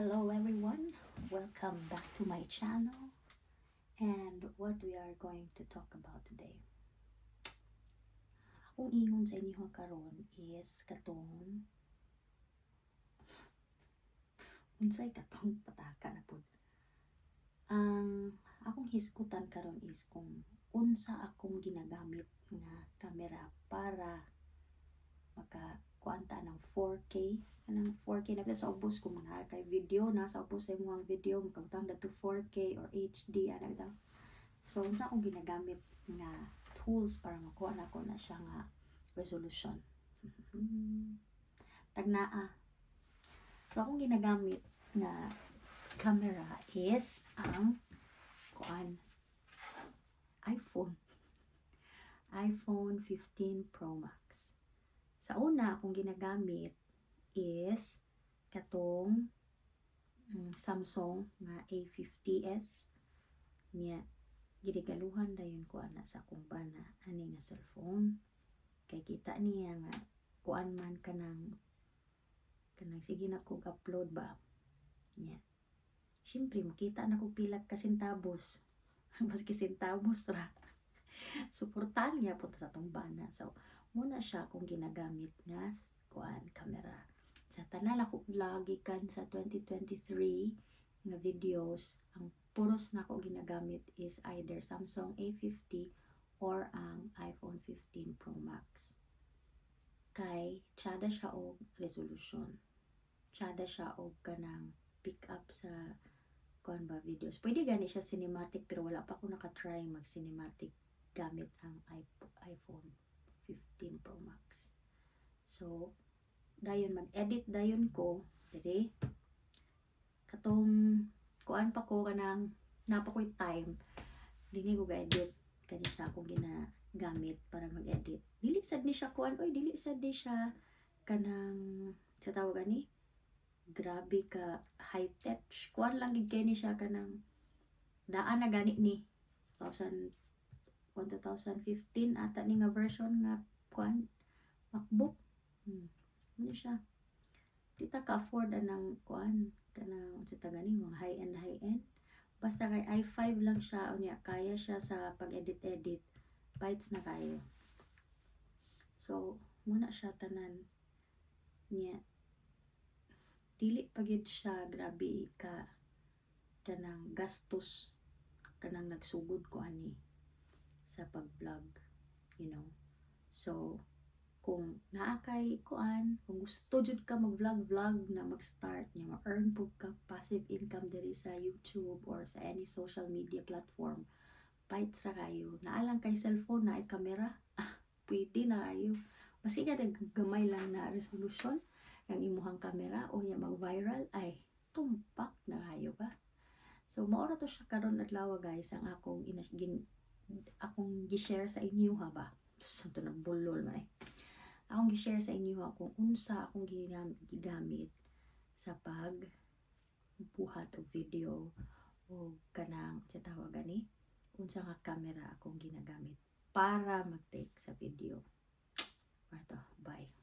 Hello everyone, welcome back to my channel. And what we are going to talk about today, akong ingon sa inyo karon is katong unsay katong pataka na pud. Ang akong hisgutan karon is kung unsa akong ginagamit nga camera para makakuanta ng 4K. Anong 4K na sa ubos kung mga kay video nasa ubos sa imong video makabutang na to 4K or HD ana bitaw. So unsa akong ginagamit nga tools para makuha na ko na siya nga resolution. Tagnaa. So akong ginagamit na camera is ang iPhone 15 Pro Max. Sa una akong ginagamit is katong Samsung nga A50s niya. Ginigaluhan dayon ko ana sa akong bana ani nga cellphone. Kay kita niya nga kuan man kanang sige na kog upload ba. Niya. Siyempre makita na kog pila ka sentabos. Maski sentabos ra. Suportahan niya po sa atong bana. So muna siya kung ginagamit nga kuan camera. Sa tanan ako lagi kan sa 2023 nga videos, ang puros na ako ginagamit is either Samsung A50 or ang iPhone 15 Pro Max. Kay tsada siya og resolution. Tsada siya og kanang pick up sa kuan ba videos. Pwede gani siya cinematic pero wala pa ako naka-try mag cinematic gamit ang iPhone 15 Pro Max. So dayon mag-edit dayon ko dire katong kuan pa ko kanang napakoy time dili ko ga-edit kani sa akong ginagamit para mag-edit. Dili sad ni siya kuan dili sad ni siya kanang sa tawag ani grabe ka high tech kuan lang gid kay ni siya kanang daan na gani ni 2015 ata ni nga version nga kuan MacBook. Ano siya? Di ta ka-afford anang kuan kanang sa tagani mga high-end. Basta kay i5 lang siya unya kaya siya sa pag-edit bites na kayo. So muna siya tanan niya. Dili pagid siya grabe ka kanang gastos kanang nagsugod ko ani sa pag-vlog, you know. So kung naa kay kuan, kung gusto jud ka mag-vlog na mag-start niya, ma-earn pug ka passive income diri sa YouTube or sa any social media platform, bites ra kayo. Naa lang kay cellphone na ay camera, pwede na kayo. Basiga gamay lang na resolution ang imuhang camera o niya mag-viral ay tumpak na kayo ba. So mao ra to siya karon adlaw guys ang akong gi-share sa inyo ha ba. Santo nagbulol man akong gi-share sa inyo kung unsa akong gigamit sa pagbuhat og video o kanang sa tawag ani unsa nga camera akong ginagamit para mag-take sa video. Bye.